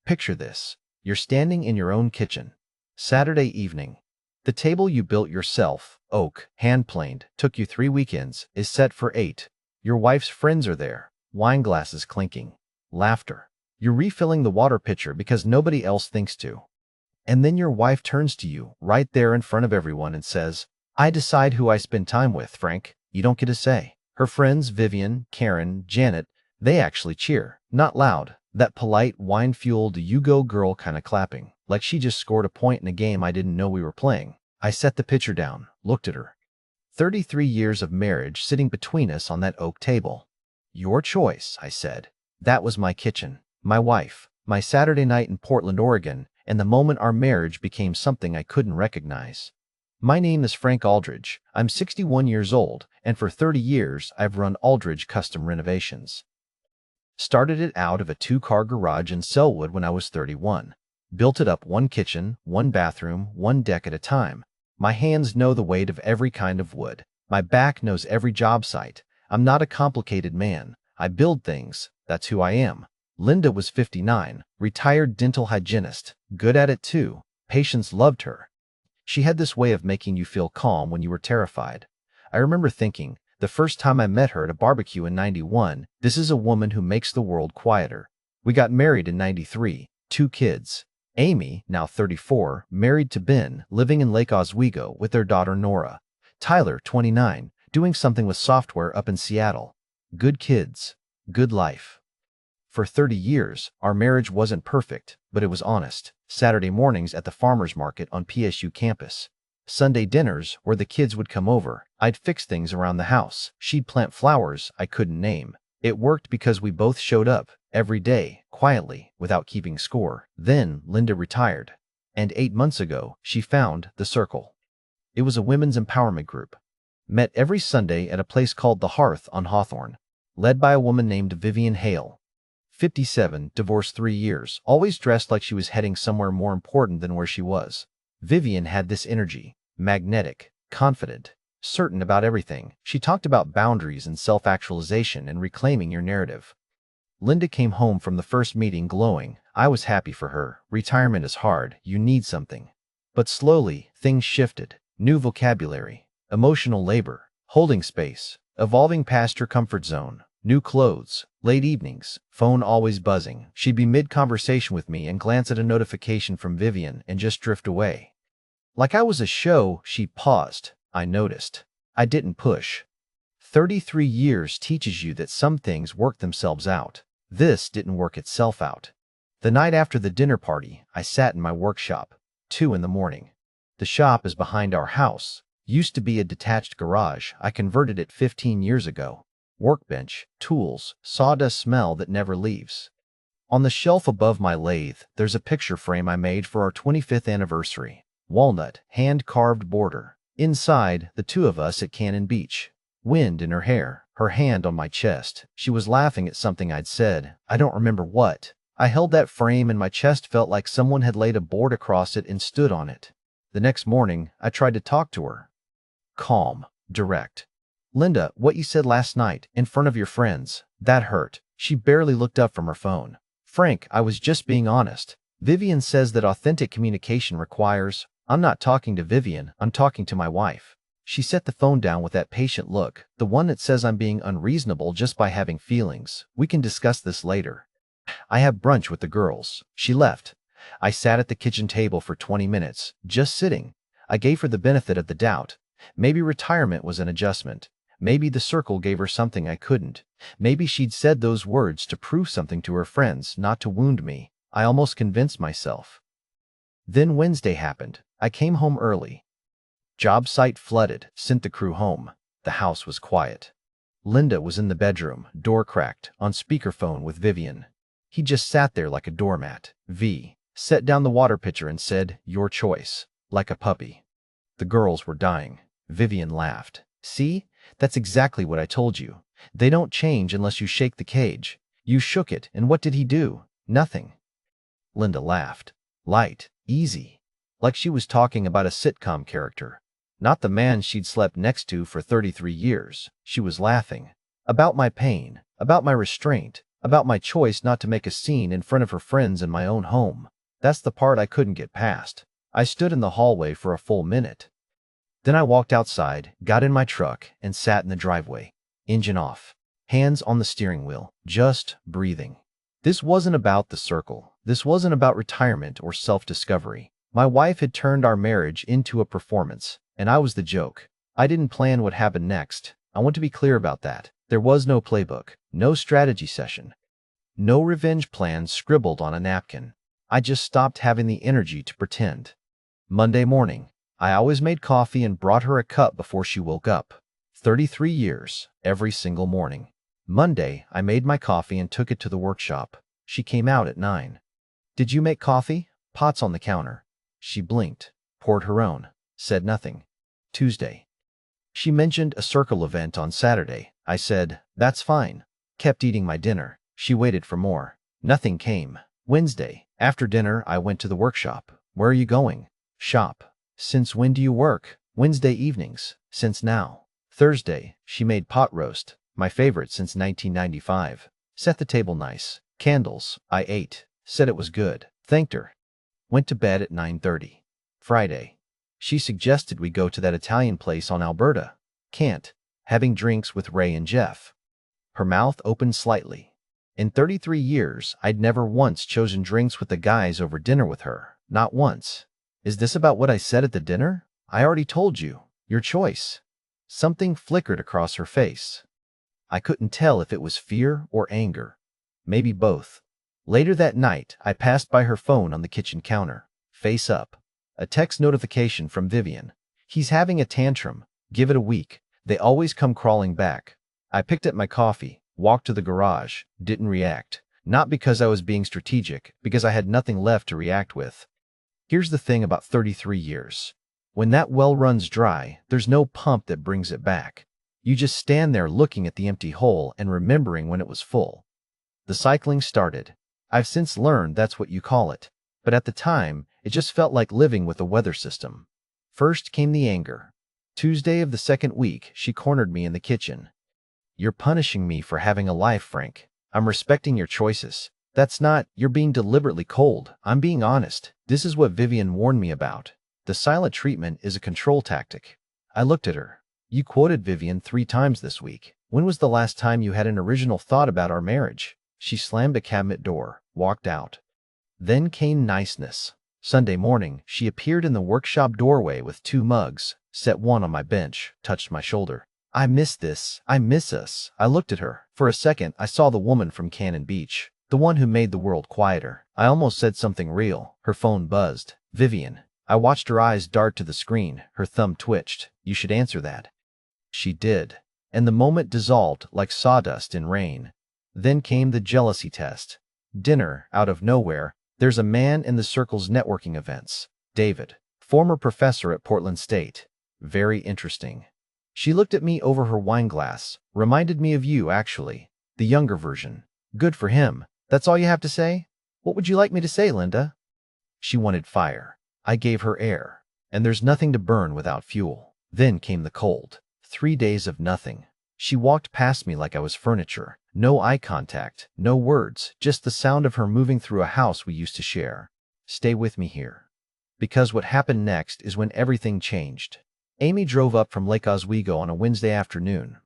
Picture this. You're standing in your own kitchen. Saturday evening. The table you built yourself, oak, hand-planed, took you 3 weekends, is set for 8. Your wife's friends are there, wine glasses clinking, laughter. You're refilling the water pitcher because nobody else thinks to. And then your wife turns to you, right there in front of everyone, and says, "I decide who I spend time with, Frank. You don't get a say." Her friends, Vivian, Karen, Janet, they actually cheer. Not loud. That polite, wine-fueled, you go girl kind of clapping, like she just scored a point in a game I didn't know we were playing. I set the pitcher down, looked at her. 33 years of marriage sitting between us on that oak table. Your choice, I said. That was my kitchen, my wife, my Saturday night in Portland, Oregon, and the moment our marriage became something I couldn't recognize. My name is Frank Aldridge. I'm 61 years old, and for 30 years I've run Aldridge Custom Renovations. Started it out of a 2-car garage in Selwood when I was 31. Built it up 1 kitchen, 1 bathroom, 1 deck at a time. My hands know the weight of every kind of wood. My back knows every job site. I'm not a complicated man. I build things. That's who I am. Linda was 59, retired dental hygienist, good at it too. Patients loved her. She had this way of making you feel calm when you were terrified. I remember thinking, the first time I met her at a barbecue in '91, this is a woman who makes the world quieter. We got married in '93, 2 kids. Amy, now 34, married to Ben, living in Lake Oswego with their daughter Nora. Tyler, 29, doing something with software up in Seattle. Good kids. Good life. For 30 years, our marriage wasn't perfect, but it was honest. Saturday mornings at the farmer's market on PSU campus. Sunday dinners where the kids would come over. I'd fix things around the house. She'd plant flowers I couldn't name. It worked because we both showed up every day, quietly, without keeping score. Then Linda retired. And 8 months ago, she found The Circle. It was a women's empowerment group. Met every Sunday at a place called The Hearth on Hawthorne. Led by a woman named Vivian Hale. 57, divorced 3 years, always dressed like she was heading somewhere more important than where she was. Vivian had this energy, magnetic, confident, certain about everything. She talked about boundaries and self-actualization and reclaiming your narrative. Linda came home from the first meeting glowing. I was happy for her. Retirement is hard. You need something. But slowly, things shifted. New vocabulary, emotional labor, holding space, evolving past her comfort zone. New clothes, late evenings, phone always buzzing. She'd be mid-conversation with me and glance at a notification from Vivian and just drift away. Like I was a show, she paused. I noticed. I didn't push. 33 years teaches you that some things work themselves out. This didn't work itself out. The night after the dinner party, I sat in my workshop. 2 in the morning. The shop is behind our house. Used to be a detached garage. I converted it 15 years ago. Workbench, tools, sawdust smell that never leaves. On the shelf above my lathe, there's a picture frame I made for our 25th anniversary. Walnut, hand-carved border. Inside, the 2 of us at Cannon Beach. Wind in her hair, her hand on my chest. She was laughing at something I'd said. I don't remember what. I held that frame and my chest felt like someone had laid a board across it and stood on it. The next morning, I tried to talk to her. Calm, direct. "Linda, what you said last night, in front of your friends, that hurt." She barely looked up from her phone. "Frank, I was just being honest. Vivian says that authentic communication requires—" I'm not talking to Vivian, I'm talking to my wife. She set the phone down with that patient look, the one that says I'm being unreasonable just by having feelings. "We can discuss this later. I have brunch with the girls." She left. I sat at the kitchen table for 20 minutes, just sitting. I gave her the benefit of the doubt. Maybe retirement was an adjustment. Maybe the circle gave her something I couldn't. Maybe she'd said those words to prove something to her friends, not to wound me. I almost convinced myself. Then Wednesday happened. I came home early. Job site flooded, sent the crew home. The house was quiet. Linda was in the bedroom, door cracked, on speakerphone with Vivian. He just sat there like a doormat. V. set down the water pitcher and said, "Your choice," like a puppy. The girls were dying. Vivian laughed. "See? That's exactly what I told you. They don't change unless you shake the cage. You shook it, and what did he do? Nothing." Linda laughed. Light, easy. Like she was talking about a sitcom character. Not the man she'd slept next to for 33 years. She was laughing. About my pain. About my restraint. About my choice not to make a scene in front of her friends in my own home. That's the part I couldn't get past. I stood in the hallway for a full minute. Then I walked outside, got in my truck, and sat in the driveway. Engine off. Hands on the steering wheel, just breathing. This wasn't about the circle. This wasn't about retirement or self-discovery. My wife had turned our marriage into a performance, and I was the joke. I didn't plan what happened next. I want to be clear about that. There was no playbook, no strategy session, no revenge plan scribbled on a napkin. I just stopped having the energy to pretend. Monday morning, I always made coffee and brought her a cup before she woke up. 33 years, every single morning. Monday, I made my coffee and took it to the workshop. She came out at 9. Did you make coffee? Pots on the counter. She blinked, poured her own, said nothing. Tuesday. She mentioned a circle event on Saturday. I said, that's fine. Kept eating my dinner. She waited for more. Nothing came. Wednesday. After dinner, I went to the workshop. Where are you going? Shop. Since when do you work? Wednesday evenings. Since now. Thursday. She made pot roast. My favorite since 1995. Set the table nice. Candles. I ate. Said it was good. Thanked her. Went to bed at 9:30. Friday. She suggested we go to that Italian place on Alberta. Can't. Having drinks with Ray and Jeff. Her mouth opened slightly. In 33 years, I'd never once chosen drinks with the guys over dinner with her. Not once. Is this about what I said at the dinner? I already told you. Your choice. Something flickered across her face. I couldn't tell if it was fear or anger. Maybe both. Later that night, I passed by her phone on the kitchen counter. Face up. A text notification from Vivian. He's having a tantrum. Give it a week. They always come crawling back. I picked up my coffee, walked to the garage, didn't react. Not because I was being strategic, because I had nothing left to react with. Here's the thing about 33 years. When that well runs dry, there's no pump that brings it back. You just stand there looking at the empty hole and remembering when it was full. The cycling started. I've since learned that's what you call it. But at the time, it just felt like living with a weather system. First came the anger. Tuesday of the second week, she cornered me in the kitchen. You're punishing me for having a life, Frank. I'm respecting your choices. That's not, you're being deliberately cold. I'm being honest. This is what Vivian warned me about. The silent treatment is a control tactic. I looked at her. You quoted Vivian 3 times this week. When was the last time you had an original thought about our marriage? She slammed a cabinet door, walked out. Then came niceness. Sunday morning, she appeared in the workshop doorway with 2 mugs, set one on my bench, touched my shoulder. I miss this. I miss us. I looked at her. For a second, I saw the woman from Cannon Beach, the one who made the world quieter. I almost said something real. Her phone buzzed. Vivian. I watched her eyes dart to the screen. Her thumb twitched. You should answer that. She did. And the moment dissolved like sawdust in rain. Then came the jealousy test. Dinner, out of nowhere. There's a man in the circle's networking events. David, former professor at Portland State. Very interesting. She looked at me over her wine glass. Reminded me of you, actually. The younger version. Good for him. That's all you have to say? What would you like me to say, Linda? She wanted fire. I gave her air. And there's nothing to burn without fuel. Then came the cold. 3 days of nothing. She walked past me like I was furniture. No eye contact, no words, just the sound of her moving through a house we used to share. Stay with me here. Because what happened next is when everything changed. Amy drove up from Lake Oswego on a Wednesday afternoon.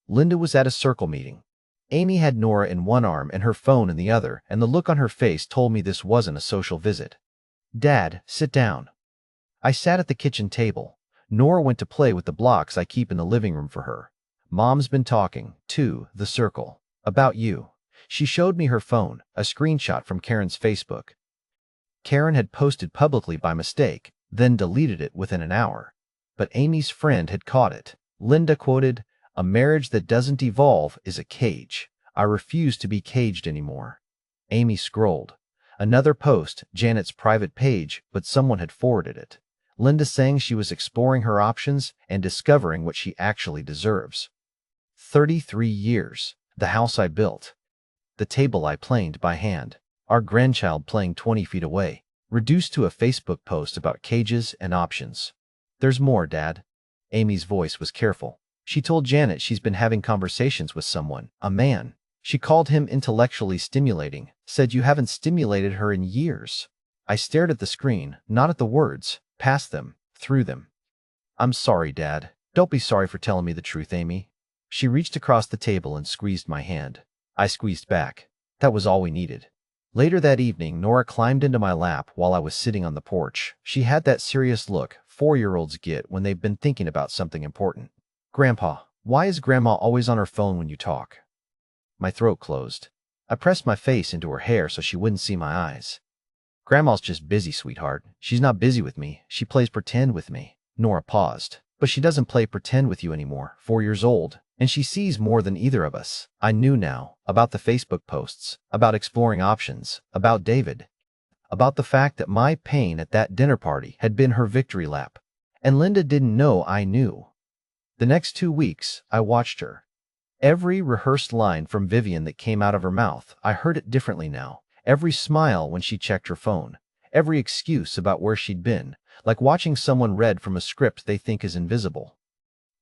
Linda was at a circle meeting. Amy had Nora in one arm and her phone in the other, and the look on her face told me this wasn't a social visit. Dad, sit down. I sat at the kitchen table. Nora went to play with the blocks I keep in the living room for her. Mom's been talking, too, the circle. About you. She showed me her phone, a screenshot from Karen's Facebook. Karen had posted publicly by mistake, then deleted it within an hour. But Amy's friend had caught it. Linda quoted, "A marriage that doesn't evolve is a cage. I refuse to be caged anymore." Amy scrolled. Another post, Janet's private page, but someone had forwarded it. Linda saying she was exploring her options and discovering what she actually deserves. 33 years. The house I built. The table I planed by hand. Our grandchild playing 20 feet away. Reduced to a Facebook post about cages and options. There's more, Dad. Amy's voice was careful. She told Janet she's been having conversations with someone, a man. She called him intellectually stimulating, said you haven't stimulated her in years. I stared at the screen, not at the words, past them, through them. I'm sorry, Dad. Don't be sorry for telling me the truth, Amy. She reached across the table and squeezed my hand. I squeezed back. That was all we needed. Later that evening, Nora climbed into my lap while I was sitting on the porch. She had that serious look 4-year-olds get when they've been thinking about something important. Grandpa, why is Grandma always on her phone when you talk? My throat closed. I pressed my face into her hair so she wouldn't see my eyes. Grandma's just busy, sweetheart. She's not busy with me. She plays pretend with me. Nora paused. But she doesn't play pretend with you anymore, 4 years old, and she sees more than either of us. I knew now, about the Facebook posts, about exploring options, about David, about the fact that my pain at that dinner party had been her victory lap. And Linda didn't know I knew. The next 2 weeks, I watched her. Every rehearsed line from Vivian that came out of her mouth, I heard it differently now. Every smile when she checked her phone. Every excuse about where she'd been, like watching someone read from a script they think is invisible.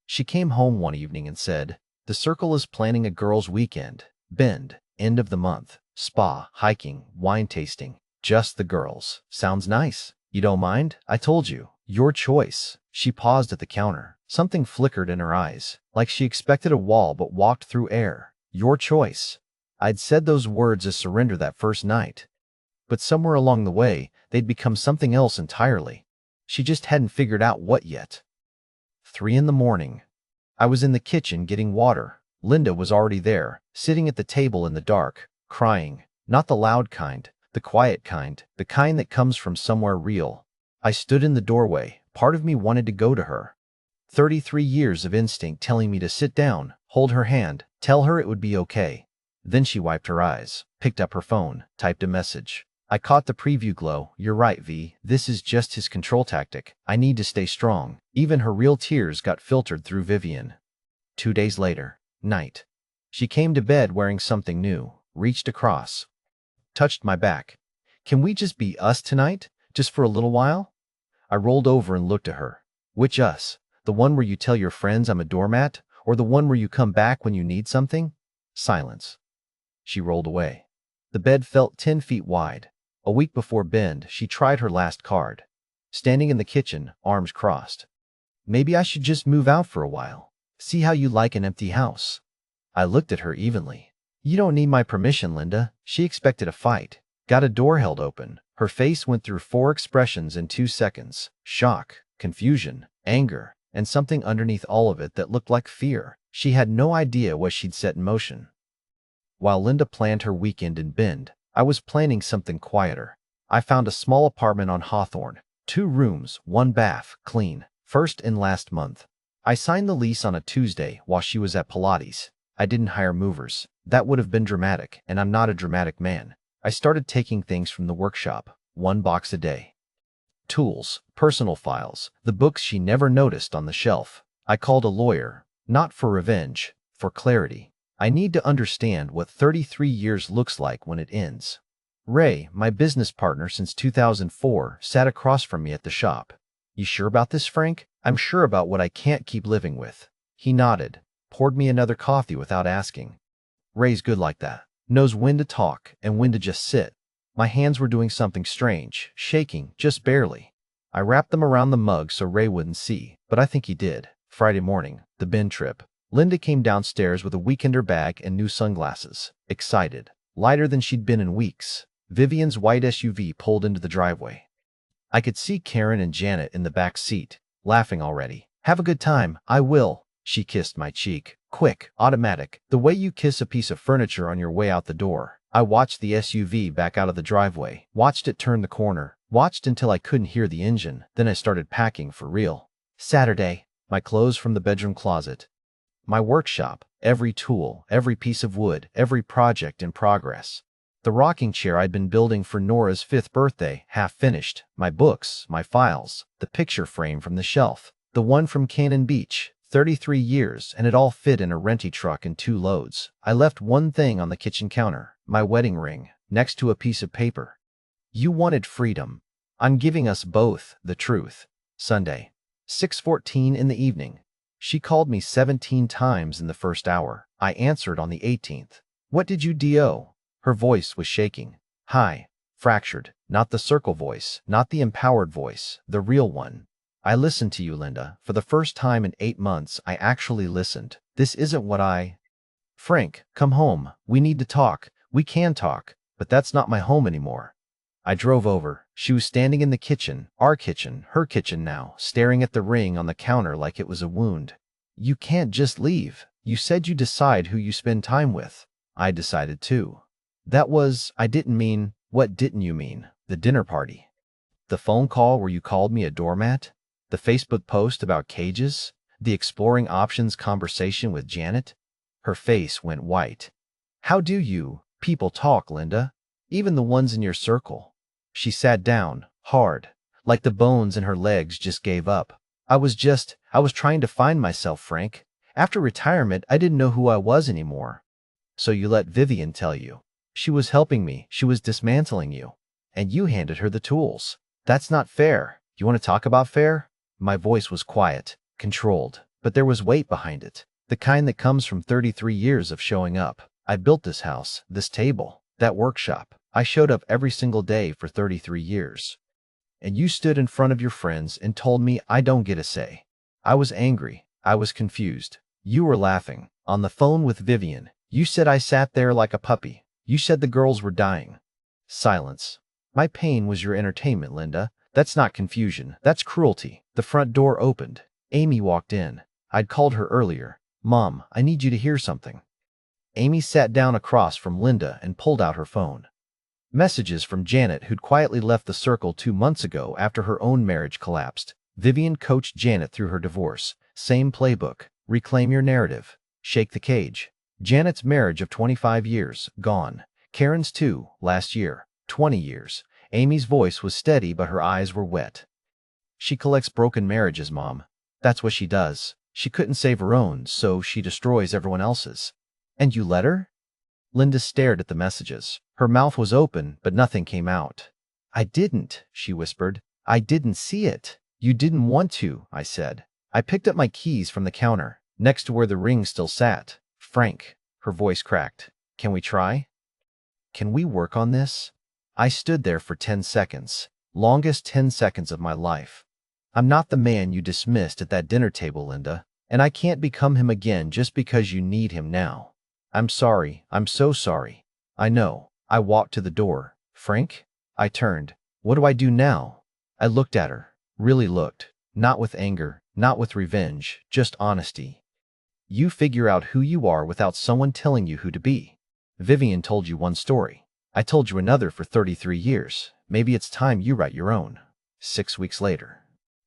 She came home one evening and said, "The Circle is planning a girls' weekend. Bend, end of the month. Spa, hiking, wine tasting. Just the girls. Sounds nice. You don't mind? I told you. Your choice." She paused at the counter. Something flickered in her eyes, like she expected a wall but walked through air. Your choice. I'd said those words as surrender that first night. But somewhere along the way, they'd become something else entirely. She just hadn't figured out what yet. 3 in the morning. I was in the kitchen getting water. Linda was already there, sitting at the table in the dark, crying. Not the loud kind, the quiet kind, the kind that comes from somewhere real. I stood in the doorway. Part of me wanted to go to her. 33 years of instinct telling me to sit down, hold her hand, tell her it would be okay. Then she wiped her eyes, picked up her phone, typed a message. I caught the preview glow. You're right, V. This is just his control tactic. I need to stay strong. Even her real tears got filtered through Vivian. 2 days later, night. She came to bed wearing something new, reached across, touched my back. Can we just be us tonight? Just for a little while? I rolled over and looked at her. Which us? The one where you tell your friends I'm a doormat? Or the one where you come back when you need something? Silence. She rolled away. The bed felt 10 feet wide. A week before Bend, she tried her last card. Standing in the kitchen, arms crossed. Maybe I should just move out for a while. See how you like an empty house. I looked at her evenly. You don't need my permission, Linda. She expected a fight. Got a door held open. Her face went through 4 expressions in 2 seconds. Shock, confusion, anger, and something underneath all of it that looked like fear. She had no idea what she'd set in motion. While Linda planned her weekend in Bend, I was planning something quieter. I found a small apartment on Hawthorne. 2 rooms, 1 bath, clean. First in last month. I signed the lease on a Tuesday while she was at Pilates. I didn't hire movers. That would have been dramatic, and I'm not a dramatic man. I started taking things from the workshop, 1 box a day. Tools, personal files, the books she never noticed on the shelf. I called a lawyer, not for revenge, for clarity. I need to understand what 33 years looks like when it ends. Ray, my business partner since 2004, sat across from me at the shop. You sure about this, Frank? I'm sure about what I can't keep living with. He nodded, poured me another coffee without asking. Ray's good like that. Knows when to talk and when to just sit. My hands were doing something strange, shaking, just barely. I wrapped them around the mug so Ray wouldn't see, but I think he did. Friday morning, the Bend trip. Linda came downstairs with a weekender bag and new sunglasses, excited, lighter than she'd been in weeks. Vivian's white SUV pulled into the driveway. I could see Karen and Janet in the back seat, laughing already. Have a good time. I will. She kissed my cheek. Quick, automatic, the way you kiss a piece of furniture on your way out the door. I watched the SUV back out of the driveway, watched it turn the corner, watched until I couldn't hear the engine. Then I started packing for real. Saturday. My clothes from the bedroom closet. My workshop, every tool, every piece of wood, every project in progress. The rocking chair I'd been building for Nora's 5th birthday, half finished. My books, my files, the picture frame from the shelf, the one from Cannon Beach. 33 years, and it all fit in a renty truck in 2 loads. I left one thing on the kitchen counter, my wedding ring, next to a piece of paper. You wanted freedom. I'm giving us both the truth. Sunday. 6:14 in the evening. She called me 17 times in the first hour. I answered on the 18th. What did you do? Her voice was shaking. Hi. Fractured. Not the circle voice, not the empowered voice, the real one. I listened to you, Linda. For the first time in 8 months, I actually listened. This isn't what I... Frank, come home. We need to talk. We can talk. But that's not my home anymore. I drove over. She was standing in the kitchen, our kitchen, her kitchen now, staring at the ring on the counter like it was a wound. You can't just leave. You said you decide who you spend time with. I decided too. I didn't mean, what didn't you mean? The dinner party. The phone call where you called me a doormat? The Facebook post about cages? The exploring options conversation with Janet? Her face went white. How do you people talk, Linda? Even the ones in your circle. She sat down, hard, like the bones in her legs just gave up. I was trying to find myself, Frank. After retirement, I didn't know who I was anymore. So you let Vivian tell you. She was helping me. She was dismantling you. And you handed her the tools. That's not fair. You want to talk about fair? My voice was quiet, controlled, but there was weight behind it. The kind that comes from 33 years of showing up. I built this house, this table, that workshop. I showed up every single day for 33 years. And you stood in front of your friends and told me I don't get a say. I was angry. I was confused. You were laughing. On the phone with Vivian, you said I sat there like a puppy. You said the girls were dying. Silence. My pain was your entertainment, Linda. That's not confusion. That's cruelty. The front door opened. Amy walked in. I'd called her earlier. Mom, I need you to hear something. Amy sat down across from Linda and pulled out her phone. Messages from Janet, who'd quietly left the circle 2 months ago after her own marriage collapsed. Vivian coached Janet through her divorce. Same playbook. Reclaim your narrative. Shake the cage. Janet's marriage of 25 years, gone. Karen's too, last year. 20 years. Amy's voice was steady, but her eyes were wet. She collects broken marriages, Mom. That's what she does. She couldn't save her own, so she destroys everyone else's. And you let her? Linda stared at the messages. Her mouth was open, but nothing came out. I didn't, she whispered. I didn't see it. You didn't want to, I said. I picked up my keys from the counter, next to where the ring still sat. Frank, her voice cracked. Can we try? Can we work on this? I stood there for 10 seconds. Longest 10 seconds of my life. I'm not the man you dismissed at that dinner table, Linda, and I can't become him again just because you need him now. I'm sorry. I'm so sorry. I know. I walked to the door. Frank? I turned. What do I do now? I looked at her. Really looked. Not with anger, not with revenge, just honesty. You figure out who you are without someone telling you who to be. Vivian told you one story. I told you another for 33 years. Maybe it's time you write your own. 6 weeks later.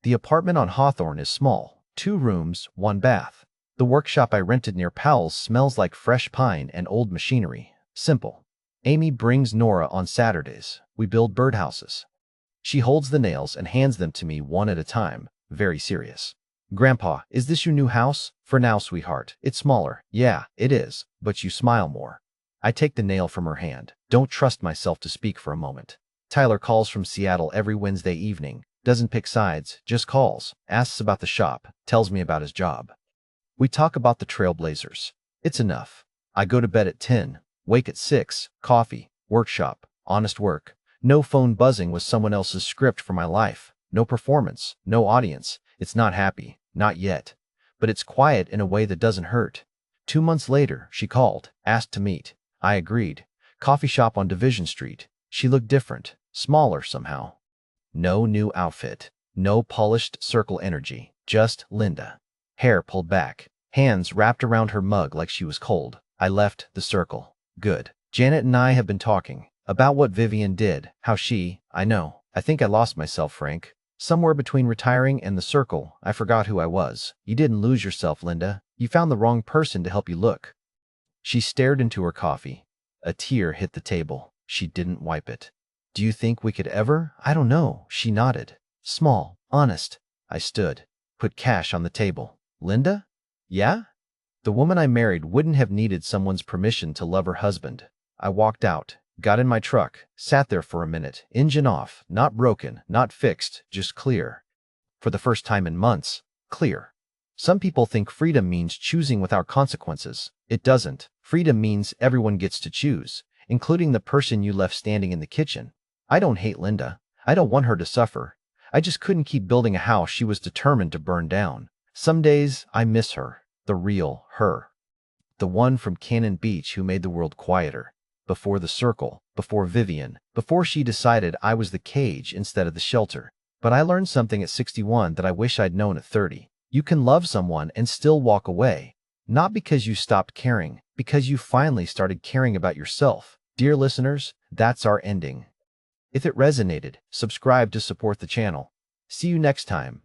The apartment on Hawthorne is small. 2 rooms, 1 bath. The workshop I rented near Powell's smells like fresh pine and old machinery. Simple. Amy brings Nora on Saturdays. We build birdhouses. She holds the nails and hands them to me one at a time, very serious. Grandpa, is this your new house? For now, sweetheart. It's smaller. Yeah, it is, but you smile more. I take the nail from her hand. Don't trust myself to speak for a moment. Tyler calls from Seattle every Wednesday evening. Doesn't pick sides, just calls, asks about the shop, tells me about his job. We talk about the Trailblazers. It's enough. I go to bed at 10, wake at 6, coffee, workshop, honest work. No phone buzzing with someone else's script for my life. No performance, no audience. It's not happy, not yet. But it's quiet in a way that doesn't hurt. 2 months later, she called, asked to meet. I agreed. Coffee shop on Division Street. She looked different, smaller somehow. No new outfit, no polished circle energy, just Linda. Hair pulled back, hands wrapped around her mug like she was cold. I left the circle. Good. Janet and I have been talking about what Vivian did, how I think I lost myself, Frank. Somewhere between retiring and the circle, I forgot who I was. You didn't lose yourself, Linda. You found the wrong person to help you look. She stared into her coffee. A tear hit the table. She didn't wipe it. Do you think we could ever? I don't know. She nodded. Small, honest. I stood, put cash on the table. Linda? Yeah? The woman I married wouldn't have needed someone's permission to love her husband. I walked out, got in my truck, sat there for a minute, engine off, not broken, not fixed, just clear. For the first time in months, clear. Some people think freedom means choosing without consequences. It doesn't. Freedom means everyone gets to choose, including the person you left standing in the kitchen. I don't hate Linda. I don't want her to suffer. I just couldn't keep building a house she was determined to burn down. Some days, I miss her. The real her. The one from Cannon Beach who made the world quieter. Before the circle, before Vivian, before she decided I was the cage instead of the shelter. But I learned something at 61 that I wish I'd known at 30. You can love someone and still walk away. Not because you stopped caring, because you finally started caring about yourself. Dear listeners, that's our ending. If it resonated, subscribe to support the channel. See you next time.